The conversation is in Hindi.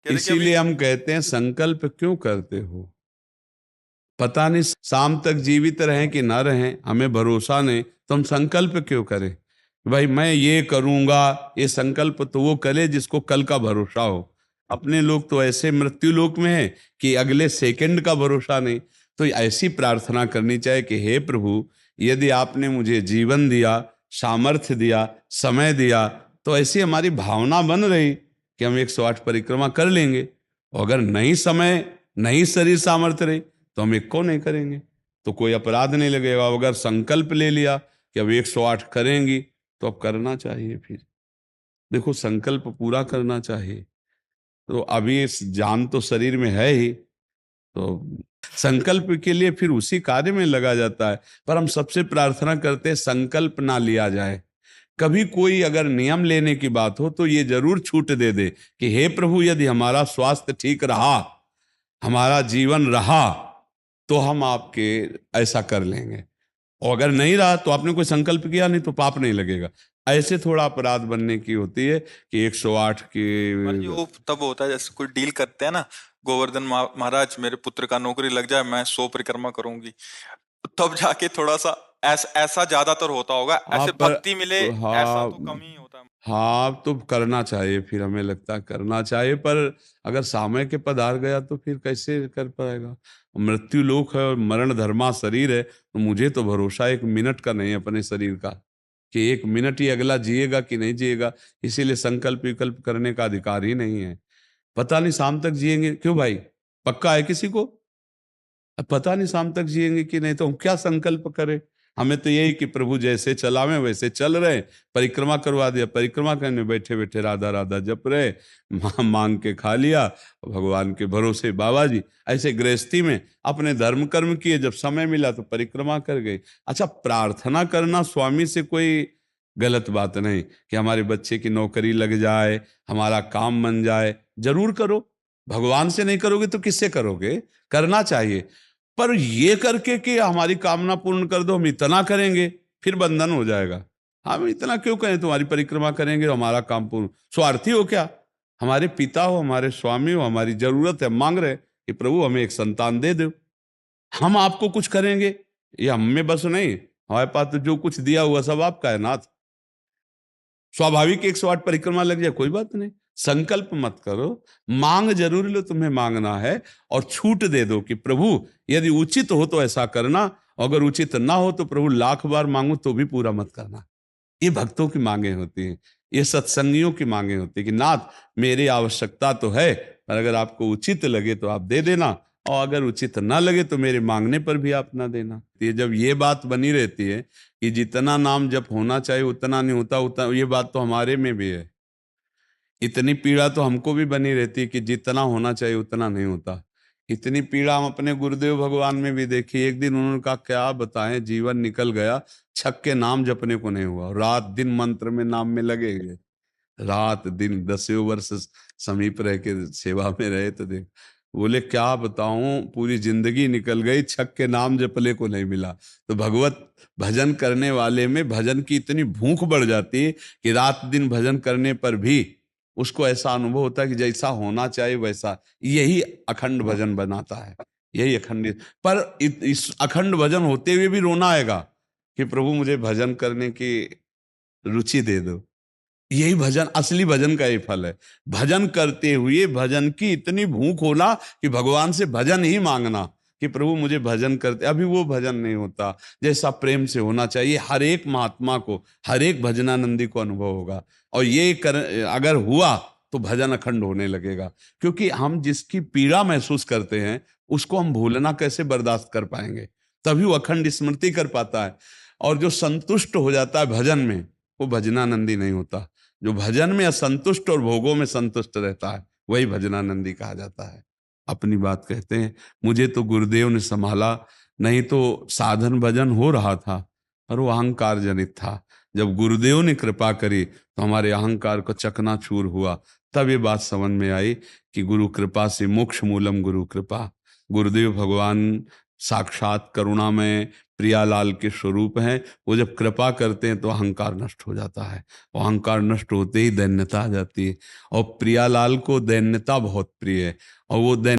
कहते कि अभी इसीलिए हम कहते हैं संकल्प क्यों करते हो? पता नहीं शाम तक जीवित रहें कि ना रहें, हमें भरोसा नहीं, तो हम संकल्प क्यों करें? भाई मैं ये करूंगा, ये संकल्प तो वो करे जिसको कल का भरोसा हो। अपने लोग तो ऐसे मृत्यु लोक में है कि अगले सेकंड का भरोसा नहीं। तो ऐसी प्रार्थना करनी चाहिए कि हे प्रभु, यदि आपने मुझे जीवन दिया, सामर्थ्य दिया, समय दिया, तो ऐसी हमारी भावना बन रही कि हम 108 परिक्रमा कर लेंगे। और अगर नहीं समय, नहीं शरीर सामर्थ्य रही, तो हम एक को नहीं करेंगे, तो कोई अपराध नहीं लगेगा। अगर संकल्प ले लिया कि अब 108 करेंगी, तो अब करना चाहिए। फिर देखो, संकल्प पूरा करना चाहिए। तो अभी इस जान तो शरीर में है ही, तो संकल्प के लिए फिर उसी कार्य में लगा जाता है। पर हम सबसे प्रार्थना करते हैं संकल्प ना लिया जाए। कभी कोई अगर नियम लेने की बात हो तो ये जरूर छूट दे दे कि हे प्रभु, यदि हमारा स्वास्थ्य ठीक रहा, हमारा जीवन रहा, तो हम आपके ऐसा कर लेंगे। और अगर नहीं रहा तो आपने कोई संकल्प किया नहीं, तो पाप नहीं लगेगा। ऐसे थोड़ा अपराध बनने की होती है कि 108 हमारे की। जो तब होता है जैसे कोई डील करते हैं ना, गोवर्धन महाराज मेरे पुत्र का नौकरी लग जाए, मैं 100 परिक्रमा करूंगी, तब जाके थोड़ा सा ऐसा ज्यादातर होता होगा, हाँ ऐसे पर, भक्ति मिले ऐसा हाँ, तो कम ही होता है। हाँ तो करना चाहिए, फिर हमें लगता है करना चाहिए। पर अगर समय के पधार गया तो फिर कैसे कर पाएगा? मृत्यु लोक है और मरण धर्मा शरीर है, तो मुझे तो भरोसा 1 मिनट का नहीं है अपने शरीर का, कि 1 मिनट ही अगला जिएगा कि नहीं जिएगा। इसीलिए संकल्प विकल्प करने का अधिकार ही नहीं है। पता नहीं शाम तक जिएंगे, क्यों भाई? पक्का है किसी को? अब पता नहीं शाम तक जिएंगे कि नहीं, तो हम क्या संकल्प करें? हमें तो यही कि प्रभु जैसे चलावे वैसे चल रहे। परिक्रमा करवा दिया, परिक्रमा करने बैठे बैठे राधा राधा जप रहे, मांग के खा लिया, भगवान के भरोसे बाबा जी। ऐसे गृहस्थी में अपने धर्म कर्म किए, जब समय मिला तो परिक्रमा कर गए। अच्छा, प्रार्थना करना स्वामी से कोई गलत बात नहीं कि हमारे बच्चे की नौकरी लग जाए, हमारा काम बन जाए, जरूर करो। भगवान से नहीं करोगे तो किससे करोगे? करना चाहिए। पर ये करके कि हमारी कामना पूर्ण कर दो, हम इतना करेंगे, फिर बंधन हो जाएगा। हम इतना क्यों करें? तुम्हारी परिक्रमा करेंगे तो हमारा काम पूर्ण। स्वार्थी हो क्या? हमारे पिता हो, हमारे स्वामी हो, हमारी जरूरत है, मांग रहे कि प्रभु हमें एक संतान दे दो, हम आपको कुछ करेंगे। ये हम में बस नहीं, हमारे पास तो जो कुछ दिया हुआ सब आपका है नाथ। स्वाभाविक 108 परिक्रमा लग जाए, कोई बात नहीं। संकल्प मत करो, मांग जरूर लो, तुम्हें मांगना है। और छूट दे दो कि प्रभु यदि उचित हो तो ऐसा करना, अगर उचित ना हो तो प्रभु लाख बार मांगू तो भी पूरा मत करना। ये भक्तों की मांगे होती हैं, ये सत्संगियों की मांगे होती है कि नाथ मेरी आवश्यकता तो है, पर अगर आपको उचित लगे तो आप दे देना, और अगर उचित ना लगे तो मेरे मांगने पर भी आप ना देना। ये जब ये बात बनी रहती है कि जितना नाम जप होना चाहिए उतना नहीं होता, उतना, ये बात तो हमारे में भी है। इतनी पीड़ा तो हमको भी बनी रहती है कि जितना होना चाहिए उतना नहीं होता। इतनी पीड़ा हम अपने गुरुदेव भगवान में भी देखी। एक दिन उन्होंने कहा क्या बताएं, जीवन निकल गया, छक के नाम जपने को नहीं हुआ, रात दिन मंत्र में नाम में लगे गए, रात दिन 10 वर्ष समीप रह के सेवा में रहे। तो देख, बोले क्या बताऊं, पूरी जिंदगी निकल गई, छक के नाम जपले को नहीं मिला। तो भगवत भजन करने वाले में भजन की इतनी भूख बढ़ जाती है कि रात दिन भजन करने पर भी उसको ऐसा अनुभव होता है कि जैसा होना चाहिए वैसा। यही अखंड भजन बनाता है, यही अखंड। पर इस अखंड भजन होते हुए भी रोना आएगा कि प्रभु मुझे भजन करने की रुचि दे दो। यही भजन, असली भजन का ये फल है। भजन करते हुए भजन की इतनी भूख होना कि भगवान से भजन ही मांगना कि प्रभु मुझे भजन करते। अभी वो भजन नहीं होता जैसा प्रेम से होना चाहिए। हर एक महात्मा को, हर एक भजनानंदी को अनुभव होगा। और ये अगर हुआ तो भजन अखंड होने लगेगा। क्योंकि हम जिसकी पीड़ा महसूस करते हैं उसको हम भूलना कैसे बर्दाश्त कर पाएंगे? तभी वो अखंड स्मृति कर पाता है। और जो संतुष्ट हो जाता है भजन में, वो भजनानंदी नहीं होता। जो भजन में असंतुष्ट और भोगों में संतुष्ट रहता है वही भजनानंदी कहा जाता है। अपनी बात कहते हैं, मुझे तो गुरुदेव ने संभाला, नहीं तो साधन भजन हो रहा था, पर वो अहंकार जनित था। जब गुरुदेव ने कृपा करी तो हमारे अहंकार को चकनाचूर हुआ। तब ये बात समझ में आई कि गुरु कृपा से मोक्ष मूलम गुरु कृपा। गुरुदेव भगवान साक्षात करुणा में प्रियालाल के स्वरूप हैं। वो जब कृपा करते हैं तो अहंकार नष्ट हो जाता है, और अहंकार नष्ट होते ही दैन्यता आ जाती है। और प्रियालाल को दैन्यता बहुत प्रिय है, और वो